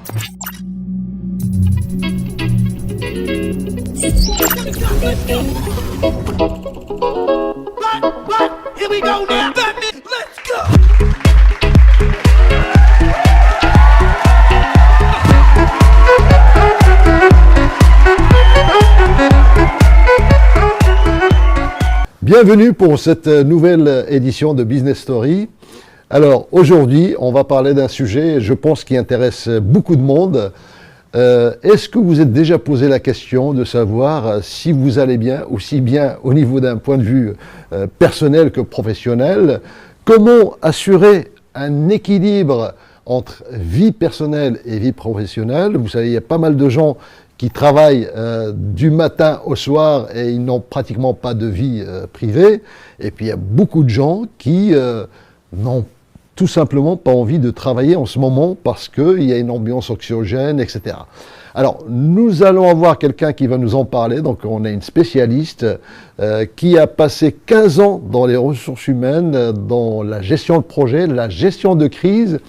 Here we go now. Let's go. Bienvenue pour cette nouvelle édition de Business Story. Alors aujourd'hui, on va parler d'un sujet, je pense, qui intéresse beaucoup de monde. Est-ce que vous êtes déjà posé la question de savoir si vous allez bien, aussi bien au niveau d'un point de vue personnel que professionnel? Comment assurer un équilibre entre vie personnelle et vie professionnelle? Vous savez, il y a pas mal de gens qui travaillent du matin au soir et ils n'ont pratiquement pas de vie privée. Et puis il y a beaucoup de gens qui n'ont tout simplement pas envie de travailler en ce moment parce qu'il y a une ambiance anxiogène, etc. Alors, nous allons avoir quelqu'un qui va nous en parler. Donc, on a une spécialiste qui a passé 15 ans dans les ressources humaines, dans la gestion de projet, la gestion de crise,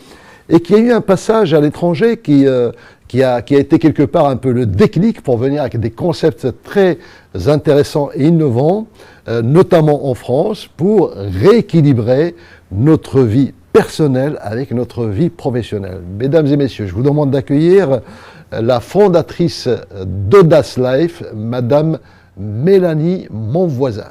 et qui a eu un passage à l'étranger qui a été quelque part un peu le déclic pour venir avec des concepts très intéressants et innovants, notamment en France, pour rééquilibrer notre vie personnelle avec notre vie professionnelle. Mesdames et messieurs, je vous demande d'accueillir la fondatrice d'Audace Life, Madame Mélanie Monvoisin.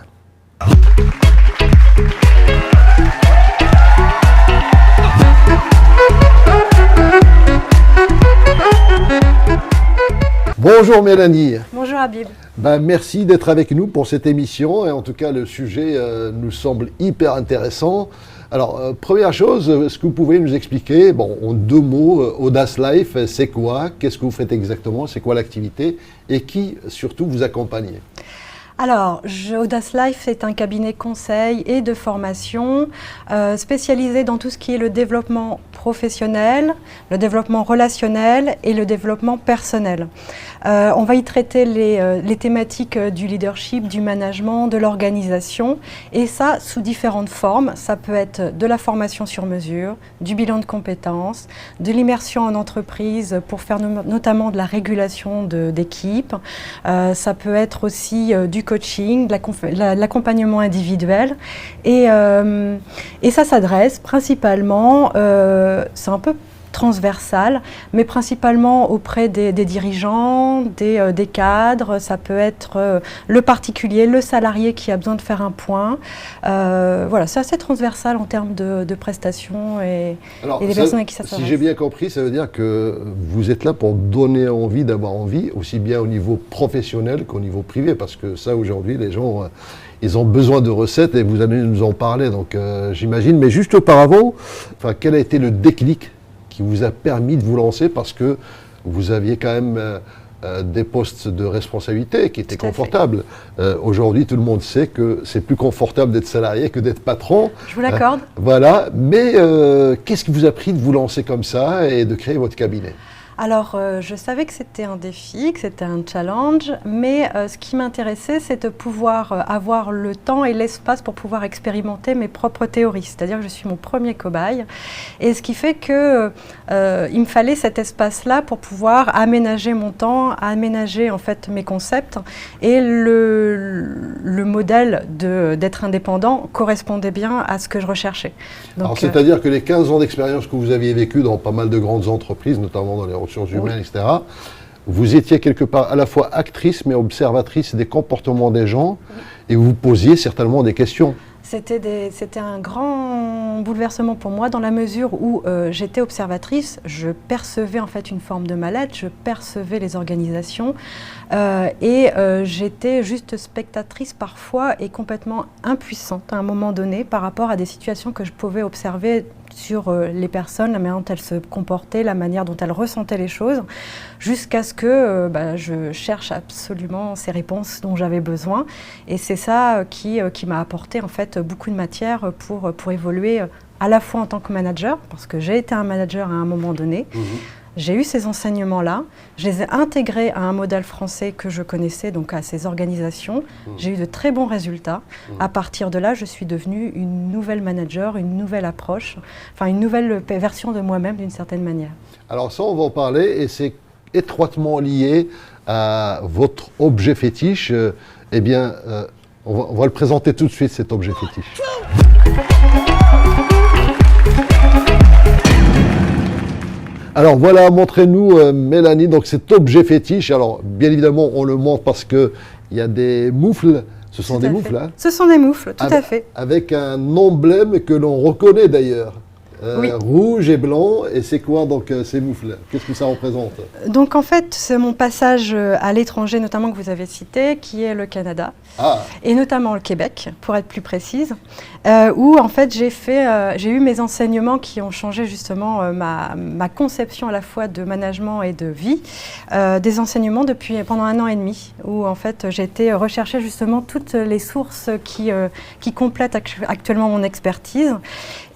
Bonjour Mélanie. Bonjour Habib. Merci d'être avec nous pour cette émission et en tout cas le sujet nous semble hyper intéressant. Alors première chose, est-ce que vous pouvez nous expliquer, en 2 mots, Audace Life, c'est quoi? Qu'est-ce que vous faites exactement? C'est quoi l'activité? Et qui surtout vous accompagnez? Alors, Audace Life est un cabinet conseil et de formation spécialisé dans tout ce qui est le développement professionnel, le développement relationnel et le développement personnel. On va y traiter les thématiques du leadership, du management, de l'organisation, et ça sous différentes formes. Ça peut être de la formation sur mesure, du bilan de compétences, de l'immersion en entreprise pour faire notamment de la régulation d'équipe. Ça peut être aussi du coaching, de l'accompagnement individuel, et ça s'adresse principalement, c'est un peu transversal, mais principalement auprès des dirigeants, des cadres. Ça peut être le particulier, le salarié qui a besoin de faire un point. Voilà, c'est assez transversal en termes de prestations et des personnes à qui ça s'adresse. Si j'ai bien compris, ça veut dire que vous êtes là pour donner envie d'avoir envie, aussi bien au niveau professionnel qu'au niveau privé, parce que ça, aujourd'hui, les gens, ils ont besoin de recettes et vous allez nous en parler, donc j'imagine. Mais juste auparavant, quel a été le déclic qui vous a permis de vous lancer, parce que vous aviez quand même des postes de responsabilité qui étaient confortables. Aujourd'hui, tout le monde sait que c'est plus confortable d'être salarié que d'être patron. Je vous l'accorde. Voilà, mais qu'est-ce qui vous a pris de vous lancer comme ça et de créer votre cabinet ? Alors, je savais que c'était un défi, que c'était un challenge, mais ce qui m'intéressait, c'est de pouvoir avoir le temps et l'espace pour pouvoir expérimenter mes propres théories. C'est-à-dire que je suis mon premier cobaye. Et ce qui fait que il me fallait cet espace-là pour pouvoir aménager mon temps, aménager en fait mes concepts. Et le modèle d'être indépendant correspondait bien à ce que je recherchais. Donc, alors, c'est-à-dire que les 15 ans d'expérience que vous aviez vécu dans pas mal de grandes entreprises, notamment dans les ressources humaines, etc., vous étiez quelque part à la fois actrice mais observatrice des comportements des gens, et vous posiez certainement des questions. C'était un grand bouleversement pour moi dans la mesure où j'étais observatrice, je percevais en fait une forme de mal-être, je percevais les organisations et j'étais juste spectatrice parfois et complètement impuissante à un moment donné par rapport à des situations que je pouvais observer sur les personnes, la manière dont elles se comportaient, la manière dont elles ressentaient les choses, jusqu'à ce que je cherche absolument ces réponses dont j'avais besoin. Et c'est ça qui m'a apporté en fait beaucoup de matière pour évoluer à la fois en tant que manager, parce que j'ai été un manager à un moment donné, J'ai eu ces enseignements-là, je les ai intégrés à un modèle français que je connaissais, donc à ces organisations. J'ai eu de très bons résultats. À partir de là, je suis devenue une nouvelle manager, une nouvelle approche, enfin une nouvelle version de moi-même d'une certaine manière. Alors ça, on va en parler et c'est étroitement lié à votre objet fétiche. Eh bien, on va le présenter tout de suite, cet objet fétiche. Alors voilà, montrez-nous Mélanie, donc cet objet fétiche. Alors bien évidemment, on le montre parce qu'il y a des moufles. Ce sont des moufles, hein? Ce sont des moufles, tout à fait. Avec un emblème que l'on reconnaît d'ailleurs. Oui. Rouge et blanc, et c'est quoi donc ces moufles? Qu'est-ce que ça représente? Donc en fait, c'est mon passage à l'étranger, notamment que vous avez cité, qui est le Canada, et notamment le Québec, pour être plus précise, où en fait j'ai eu mes enseignements qui ont changé justement ma conception à la fois de management et de vie, des enseignements pendant 1 an et demi, où en fait j'ai été rechercher justement toutes les sources qui complètent actuellement mon expertise,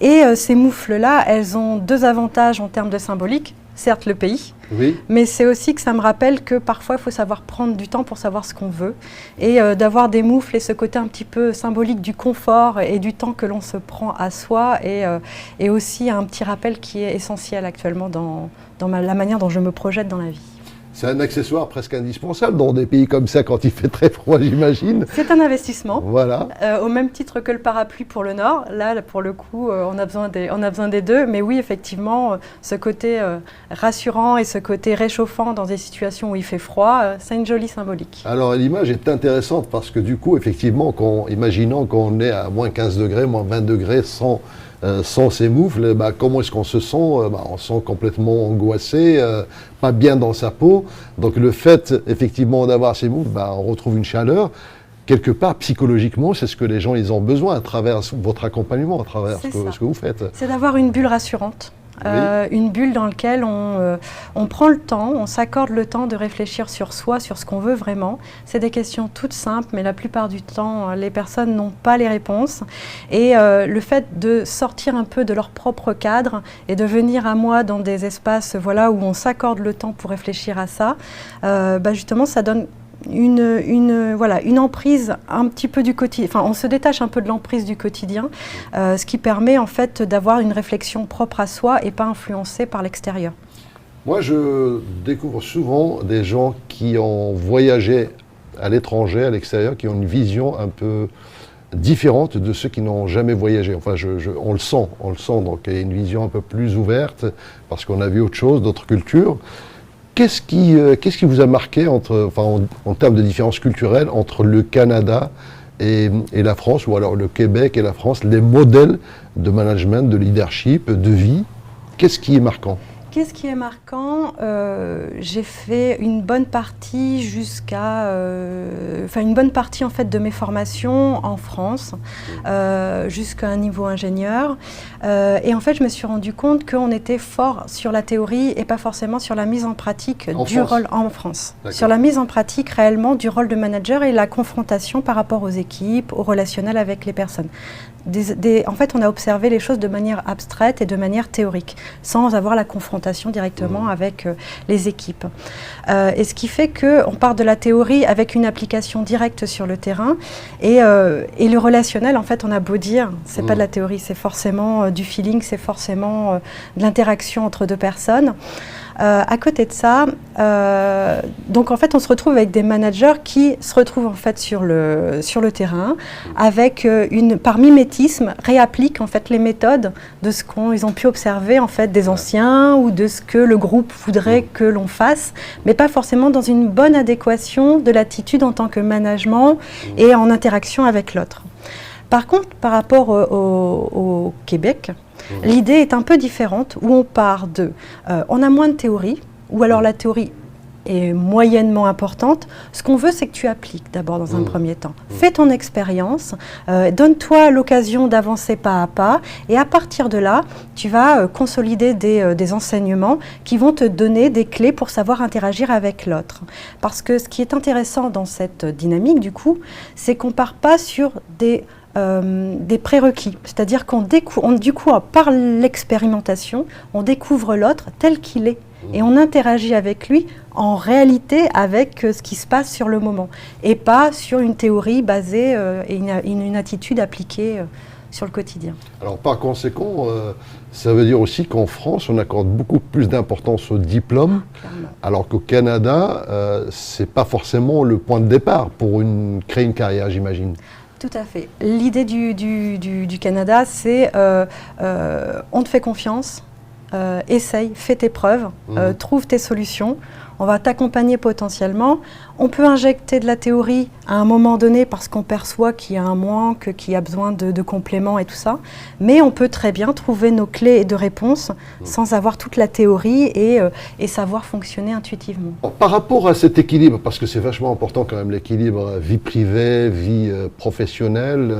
et ces moufles-là, elles ont 2 avantages en termes de symbolique. Certes, le pays, oui, mais c'est aussi que ça me rappelle que parfois, il faut savoir prendre du temps pour savoir ce qu'on veut. Et d'avoir des moufles et ce côté un petit peu symbolique du confort et du temps que l'on se prend à soi et aussi un petit rappel qui est essentiel actuellement dans la manière dont je me projette dans la vie. C'est un accessoire presque indispensable dans des pays comme ça quand il fait très froid, j'imagine. C'est un investissement, voilà. Au même titre que le parapluie pour le Nord. Là, pour le coup, on a besoin des deux. Mais oui, effectivement, ce côté rassurant et ce côté réchauffant dans des situations où il fait froid, c'est une jolie symbolique. Alors l'image est intéressante parce que du coup, effectivement, imaginons qu'on est à moins 15 degrés, moins 20 degrés sans ces moufles, comment est-ce qu'on se sent? On se sent complètement angoissé, pas bien dans sa peau. Donc le fait effectivement d'avoir ces moufles, on retrouve une chaleur. Quelque part, psychologiquement, c'est ce que les gens ils ont besoin à travers votre accompagnement, à travers ce que vous faites. C'est d'avoir une bulle rassurante. Une bulle dans laquelle on prend le temps, on s'accorde le temps de réfléchir sur soi, sur ce qu'on veut vraiment. C'est des questions toutes simples, mais la plupart du temps, les personnes n'ont pas les réponses. Et le fait de sortir un peu de leur propre cadre et de venir à moi dans des espaces où on s'accorde le temps pour réfléchir à ça, justement, ça donne une emprise un petit peu du quotidien, on se détache un peu de l'emprise du quotidien, ce qui permet en fait d'avoir une réflexion propre à soi et pas influencée par l'extérieur. Moi, je découvre souvent des gens qui ont voyagé à l'étranger, à l'extérieur, qui ont une vision un peu différente de ceux qui n'ont jamais voyagé. Enfin, on le sent, donc il y a une vision un peu plus ouverte parce qu'on a vu autre chose, d'autres cultures. Qu'est-ce qui vous a marqué en termes de différence culturelle entre le Canada et la France, ou alors le Québec et la France, les modèles de management, de leadership, de vie? Qu'est-ce qui est marquant? Qu'est-ce qui est marquant? J'ai fait une bonne partie une bonne partie en fait de mes formations en France, jusqu'à un niveau ingénieur. Et en fait, je me suis rendu compte qu'on était fort sur la théorie et pas forcément sur la mise en pratique rôle en France. Sur la mise en pratique réellement du rôle de manager et la confrontation par rapport aux équipes, au relationnel avec les personnes. En fait, on a observé les choses de manière abstraite et de manière théorique, sans avoir la confrontation directement avec les équipes. Et ce qui fait qu'on part de la théorie avec une application directe sur le terrain. Et le relationnel, en fait, on a beau dire, c'est pas de la théorie, c'est forcément du feeling, c'est forcément de l'interaction entre 2 personnes. À côté de ça, donc en fait, on se retrouve avec des managers qui se retrouvent en fait sur le terrain, avec par mimétisme, réappliquent en fait les méthodes de ce qu'ils ont pu observer en fait des anciens ou de ce que le groupe voudrait que l'on fasse, mais pas forcément dans une bonne adéquation de l'attitude en tant que management et en interaction avec l'autre. Par contre, par rapport au Québec, l'idée est un peu différente, où on part on a moins de théorie, ou alors la théorie est moyennement importante. Ce qu'on veut, c'est que tu appliques d'abord dans un premier temps. Fais ton expérience, donne-toi l'occasion d'avancer pas à pas, et à partir de là, tu vas consolider des enseignements qui vont te donner des clés pour savoir interagir avec l'autre. Parce que ce qui est intéressant dans cette dynamique, du coup, c'est qu'on part pas sur des prérequis, c'est-à-dire qu'on découvre, par l'expérimentation, on découvre l'autre tel qu'il est. Et on interagit avec lui en réalité avec ce qui se passe sur le moment et pas sur une théorie basée et une attitude appliquée sur le quotidien. Alors par conséquent, ça veut dire aussi qu'en France, on accorde beaucoup plus d'importance au diplôme, alors qu'au Canada, ce n'est pas forcément le point de départ pour créer une carrière, j'imagine. Tout à fait. L'idée du Canada, c'est on te fait confiance, essaye, fais tes preuves, trouve tes solutions. On va t'accompagner potentiellement. On peut injecter de la théorie à un moment donné parce qu'on perçoit qu'il y a un manque, qu'il y a besoin de compléments et tout ça. Mais on peut très bien trouver nos clés de réponse sans avoir toute la théorie et savoir fonctionner intuitivement. Par rapport à cet équilibre, parce que c'est vachement important quand même l'équilibre vie privée, vie professionnelle,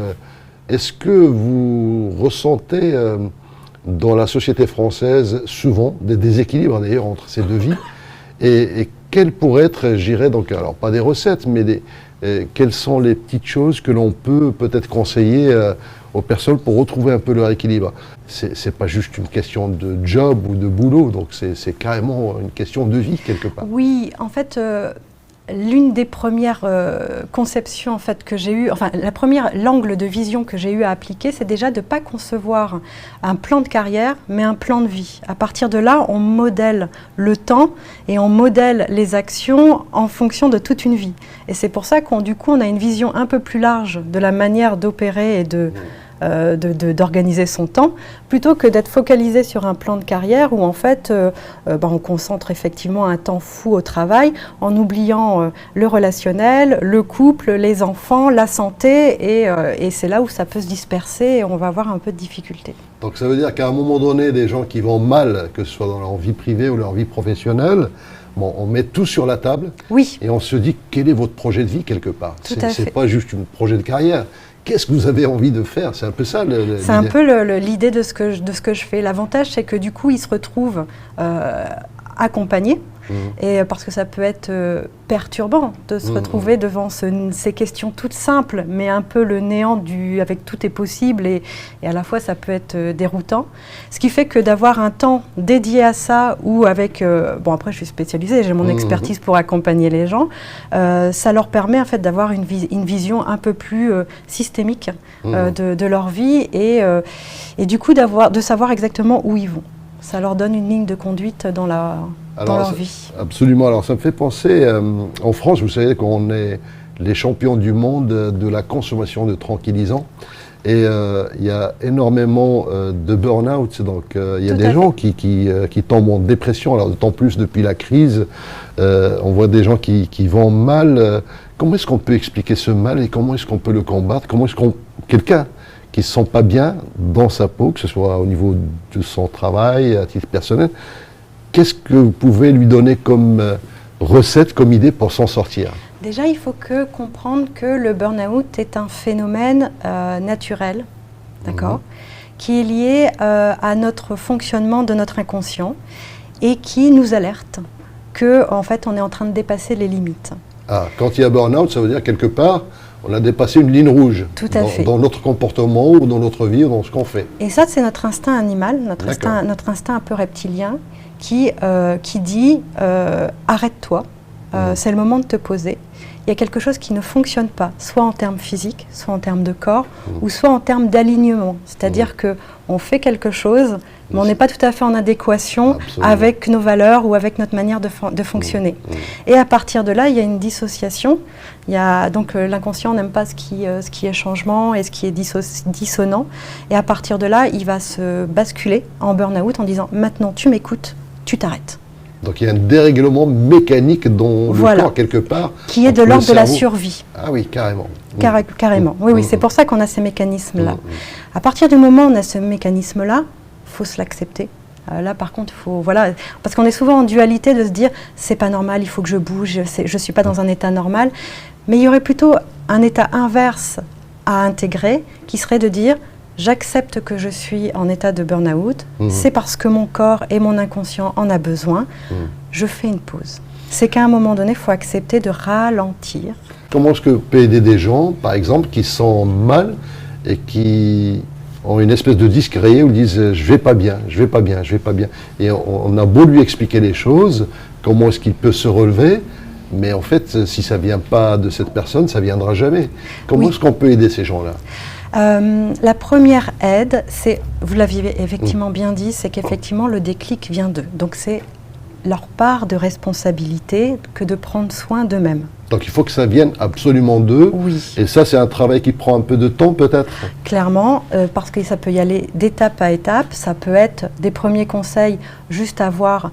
est-ce que vous ressentez dans la société française souvent des déséquilibres d'ailleurs entre ces deux vies? Et quelles pourraient être, j'irais donc, alors pas des recettes, mais quelles sont les petites choses que l'on peut peut-être conseiller aux personnes pour retrouver un peu leur équilibre? C'est pas juste une question de job ou de boulot, donc c'est carrément une question de vie quelque part. Oui, en fait, l'une des premières conceptions en fait, que j'ai eues, enfin l'angle de vision que j'ai eu à appliquer, c'est déjà de ne pas concevoir un plan de carrière, mais un plan de vie. À partir de là, on modèle le temps et on modèle les actions en fonction de toute une vie. Et c'est pour ça qu'on a une vision un peu plus large de la manière d'opérer et d'organiser son temps, plutôt que d'être focalisé sur un plan de carrière où en fait on concentre effectivement un temps fou au travail en oubliant le relationnel, le couple, les enfants, la santé et c'est là où ça peut se disperser et on va avoir un peu de difficulté. Donc ça veut dire qu'à un moment donné, des gens qui vont mal, que ce soit dans leur vie privée ou leur vie professionnelle, bon, on met tout sur la table et on se dit quel est votre projet de vie quelque part. C'est pas juste un projet de carrière. Qu'est-ce que vous avez envie de faire? C'est un peu ça l'idée. C'est un peu l'idée de ce que je fais. L'avantage, c'est que du coup, ils se retrouvent accompagnés. Et parce que ça peut être perturbant de se retrouver devant ces questions toutes simples, mais un peu le néant avec tout est possible et à la fois ça peut être déroutant. Ce qui fait que d'avoir un temps dédié à ça ou avec... bon après je suis spécialisée, j'ai mon expertise pour accompagner les gens, ça leur permet en fait d'avoir une vision un peu plus systémique de leur vie et du coup de savoir exactement où ils vont. Ça leur donne une ligne de conduite dans leur vie. Absolument. Alors ça me fait penser, en France, vous savez qu'on est les champions du monde de la consommation de tranquillisants. Et il y a énormément de burn-out. Donc il y a des gens qui tombent en dépression. Alors d'autant plus depuis la crise, on voit des gens qui vont mal. Comment est-ce qu'on peut expliquer ce mal et comment est-ce qu'on peut le combattre? Comment est-ce quelqu'un qui ne se sent pas bien dans sa peau, que ce soit au niveau de son travail, à titre personnel, qu'est-ce que vous pouvez lui donner comme recette, comme idée pour s'en sortir? Déjà, il faut comprendre que le burn-out est un phénomène naturel, d'accord, qui est lié à notre fonctionnement de notre inconscient et qui nous alerte qu'en fait, on est en train de dépasser les limites. Ah, quand il y a burn-out, ça veut dire quelque part, on a dépassé une ligne rouge dans notre comportement ou dans notre vie ou dans ce qu'on fait. Et ça, c'est notre instinct animal, notre instinct un peu reptilien qui dit arrête-toi, c'est le moment de te poser. Il y a quelque chose qui ne fonctionne pas, soit en termes physiques, soit en termes de corps, ou soit en termes d'alignement. C'est-à-dire qu'on fait quelque chose, mais on n'est pas tout à fait en adéquation avec nos valeurs ou avec notre manière de fonctionner. Et à partir de là, il y a une dissociation. Donc l'inconscient n'aime pas ce qui est changement et ce qui est dissonant. Et à partir de là, il va se basculer en burn-out en disant « maintenant tu m'écoutes, tu t'arrêtes ». Donc il y a un dérèglement mécanique dans le corps quelque part. Qui est de l'ordre de la survie. Ah oui, carrément. Carrément, oui, c'est pour ça qu'on a ces mécanismes-là. À partir du moment où on a ce mécanisme-là, il faut se l'accepter. Là, par contre, parce qu'on est souvent en dualité de se dire c'est pas normal, il faut que je bouge, je suis pas dans un état normal. Mais il y aurait plutôt un état inverse à intégrer qui serait de dire j'accepte que je suis en état de burn-out, c'est parce que mon corps et mon inconscient en a besoin, je fais une pause. C'est qu'à un moment donné, il faut accepter de ralentir. Comment est-ce que vous pouvez aider des gens, par exemple, qui sont mal et qui ont une espèce de disque rayé où ils disent je vais pas bien, je vais pas bien, je vais pas bien. Et on a beau lui expliquer les choses, comment est-ce qu'il peut se relever, mais en fait, si ça vient pas de cette personne, ça viendra jamais. Comment est-ce qu'on peut aider ces gens-là? La première aide, c'est, vous l'aviez effectivement bien dit, c'est qu'effectivement le déclic vient d'eux. Donc c'est leur part de responsabilité que de prendre soin d'eux-mêmes. Donc il faut que ça vienne absolument d'eux. Oui. Et ça, c'est un travail qui prend un peu de temps peut-être? Clairement, parce que ça peut y aller d'étape à étape. Ça peut être des premiers conseils, juste avoir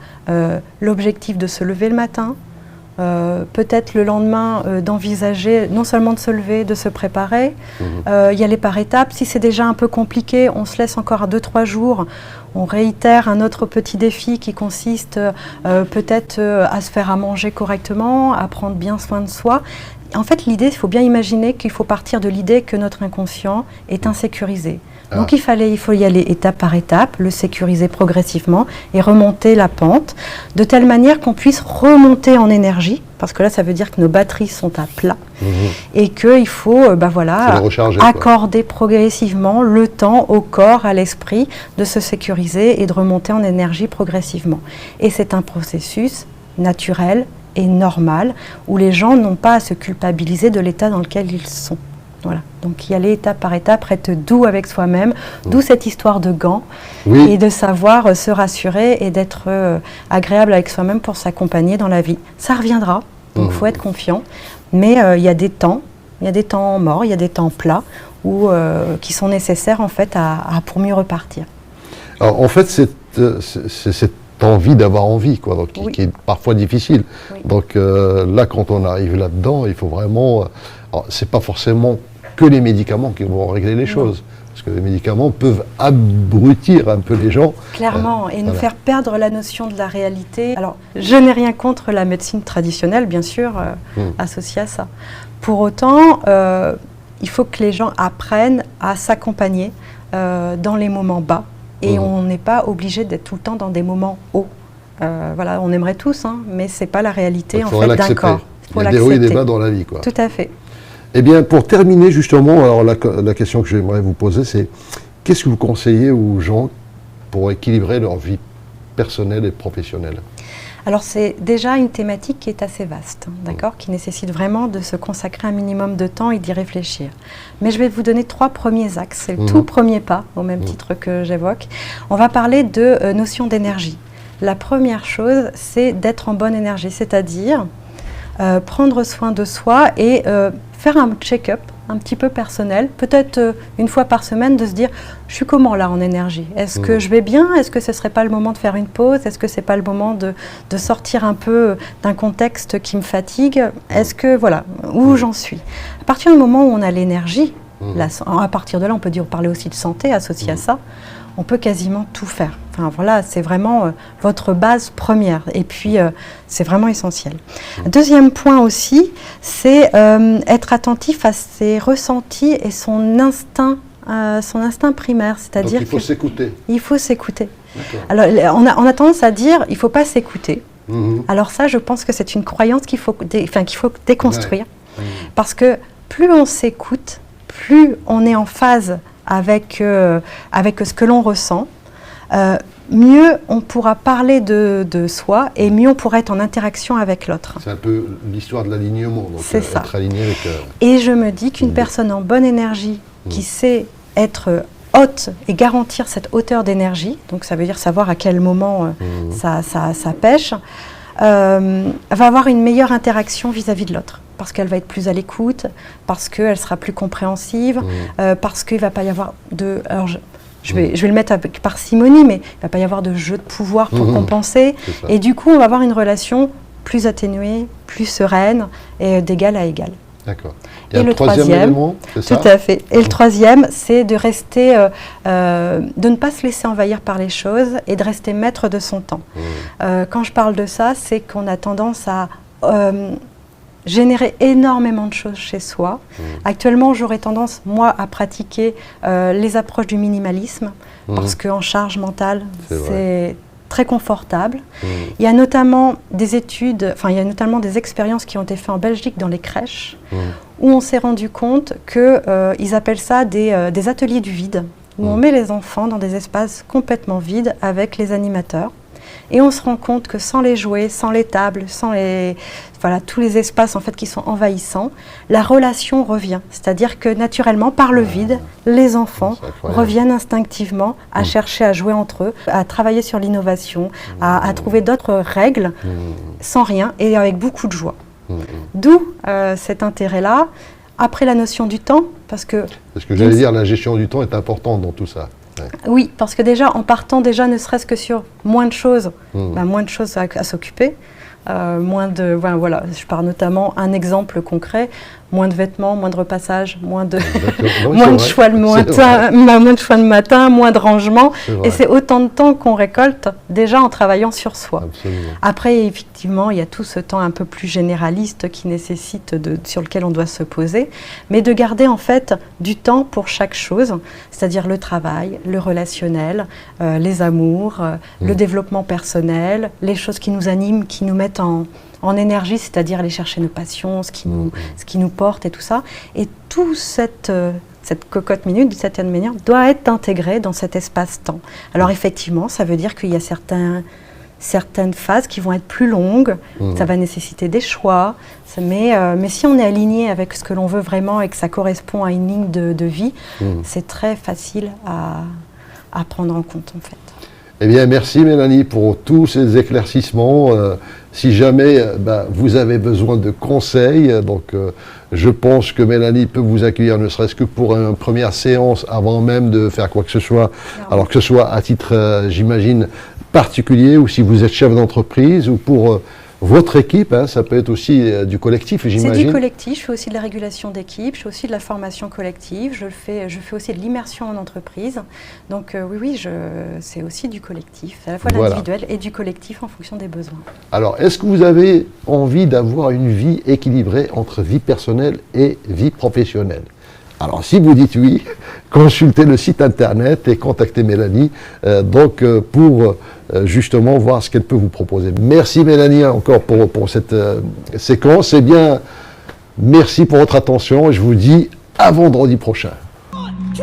l'objectif de se lever le matin. Peut-être le lendemain d'envisager non seulement de se lever, de se préparer, y aller par étapes. Si c'est déjà un peu compliqué, on se laisse encore 2-3 jours. On réitère un autre petit défi qui consiste peut-être à se faire à manger correctement, à prendre bien soin de soi. En fait, l'idée, il faut bien imaginer qu'il faut partir de l'idée que notre inconscient est insécurisé. Donc il faut y aller étape par étape, le sécuriser progressivement et remonter la pente, de telle manière qu'on puisse remonter en énergie, parce que là ça veut dire que nos batteries sont à plat, et qu'il faut accorder progressivement le temps au corps, à l'esprit, de se sécuriser et de remonter en énergie progressivement. Et c'est un processus naturel et normal, où les gens n'ont pas à se culpabiliser de l'état dans lequel ils sont. Voilà. Donc y aller étape par étape, être doux avec soi-même, d'où cette histoire de gants, et de savoir se rassurer et d'être agréable avec soi-même pour s'accompagner dans la vie. Ça reviendra, donc il faut être confiant, mais il y a des temps morts, il y a des temps plats qui sont nécessaires en fait pour mieux repartir. Alors en fait c'est cette envie d'avoir envie, quoi, donc, qui est parfois difficile. Donc là quand on arrive là-dedans, il faut vraiment... c'est pas forcément que les médicaments qui vont régler les choses. Parce que les médicaments peuvent abrutir un peu les gens. Clairement, et nous faire perdre la notion de la réalité. Alors, je n'ai rien contre la médecine traditionnelle, bien sûr, associée à ça. Pour autant, il faut que les gens apprennent à s'accompagner dans les moments bas. Et on n'est pas obligé d'être tout le temps dans des moments hauts. Voilà, on aimerait tous, hein, mais ce n'est pas la réalité en fait, d'un corps. Il y a des hauts et des bas dans la vie, quoi. Tout à fait. Eh bien, pour terminer justement, alors la question que j'aimerais vous poser, c'est qu'est-ce que vous conseillez aux gens pour équilibrer leur vie personnelle et professionnelle? Alors c'est déjà une thématique qui est assez vaste, d'accord, qui nécessite vraiment de se consacrer un minimum de temps et d'y réfléchir. Mais je vais vous donner 3 premiers axes, c'est le tout premier pas, au même titre que j'évoque. On va parler de notion d'énergie. La première chose, c'est d'être en bonne énergie, c'est-à-dire prendre soin de soi et faire un check-up un petit peu personnel, peut-être une fois par semaine, de se dire je suis comment là en énergie? Est-ce que je vais bien? Est-ce que ce ne serait pas le moment de faire une pause? Est-ce que ce n'est pas le moment de sortir un peu d'un contexte qui me fatigue? Est-ce que voilà, où j'en suis? À partir du moment où on a l'énergie, à partir de là on peut parler aussi de santé associée à ça, on peut quasiment tout faire. Enfin voilà, c'est vraiment votre base première et puis c'est vraiment essentiel. Deuxième point aussi, c'est être attentif à ses ressentis et son instinct primaire, c'est-à-dire il faut s'écouter. Il faut s'écouter. Alors on a tendance à dire il ne faut pas s'écouter. Alors ça, je pense que c'est une croyance qu'il faut déconstruire, parce que plus on s'écoute, plus on est en phase avec ce que l'on ressent, mieux on pourra parler de soi et mieux on pourra être en interaction avec l'autre. C'est un peu l'histoire de l'alignement, donc être aligné avec... Et je me dis qu'une personne en bonne énergie, qui sait être haute et garantir cette hauteur d'énergie, donc ça veut dire savoir à quel moment ça pêche, va avoir une meilleure interaction vis-à-vis de l'autre. Parce qu'elle va être plus à l'écoute, parce qu'elle sera plus compréhensive, parce qu'il ne va pas y avoir de... Alors je vais le mettre avec parcimonie, mais il ne va pas y avoir de jeu de pouvoir pour compenser. Et du coup, on va avoir une relation plus atténuée, plus sereine, et d'égal à égal. D'accord. Et le troisième élément, c'est ça ? Tout à fait. Et le troisième, c'est de rester, de ne pas se laisser envahir par les choses et de rester maître de son temps. Quand je parle de ça, c'est qu'on a tendance à... générer énormément de choses chez soi. Actuellement, j'aurais tendance, moi, à pratiquer les approches du minimalisme, parce qu'en charge mentale, c'est très confortable. Il y a notamment des études, il y a notamment des expériences qui ont été faites en Belgique dans les crèches, où on s'est rendu compte qu'ils appellent ça des ateliers du vide. où on met les enfants dans des espaces complètement vides avec les animateurs. Et on se rend compte que sans les jouets, sans les tables, sans tous les espaces en fait qui sont envahissants, la relation revient. C'est-à-dire que naturellement, par le vide, les enfants reviennent instinctivement à chercher à jouer entre eux, à travailler sur l'innovation, à trouver d'autres règles, sans rien et avec beaucoup de joie. D'où cet intérêt-là. Après la notion du temps, parce que j'allais dire, la gestion du temps est importante dans tout ça. Ouais. Oui, parce que déjà, en partant déjà ne serait-ce que sur moins de choses, moins de choses à s'occuper, voilà, je pars notamment un exemple concret, moins de vêtements, moins de repassage, moins de choix de matin, moins de rangement, et c'est autant de temps qu'on récolte déjà en travaillant sur soi. Absolument. Après, effectivement, il y a tout ce temps un peu plus généraliste qui nécessite sur lequel on doit se poser, mais de garder en fait du temps pour chaque chose, c'est-à-dire le travail, le relationnel, les amours, le développement personnel, les choses qui nous animent, qui nous mettent en énergie, c'est-à-dire aller chercher nos passions, ce qui nous porte et tout ça. Et toute cette cocotte minute, d'une certaine manière, doit être intégrée dans cet espace-temps. Alors effectivement, ça veut dire qu'il y a certaines phases qui vont être plus longues, ça va nécessiter des choix, mais si on est aligné avec ce que l'on veut vraiment et que ça correspond à une ligne de vie, c'est très facile à prendre en compte en fait. Eh bien, merci Mélanie pour tous ces éclaircissements. Si jamais vous avez besoin de conseils, je pense que Mélanie peut vous accueillir, ne serait-ce que pour une première séance avant même de faire quoi que ce soit. Alors que ce soit à titre, j'imagine, particulier, ou si vous êtes chef d'entreprise, ou pour votre équipe, ça peut être aussi du collectif, j'imagine. C'est du collectif, je fais aussi de la régulation d'équipe, je fais aussi de la formation collective, je fais aussi de l'immersion en entreprise. Donc oui, c'est aussi du collectif, à la fois l'individuel et du collectif en fonction des besoins. Alors, est-ce que vous avez envie d'avoir une vie équilibrée entre vie personnelle et vie professionnelle ? Alors, si vous dites oui, consultez le site internet et contactez Mélanie pour justement voir ce qu'elle peut vous proposer. Merci Mélanie encore pour cette séquence. Eh bien, merci pour votre attention et je vous dis à vendredi prochain. 1, 2.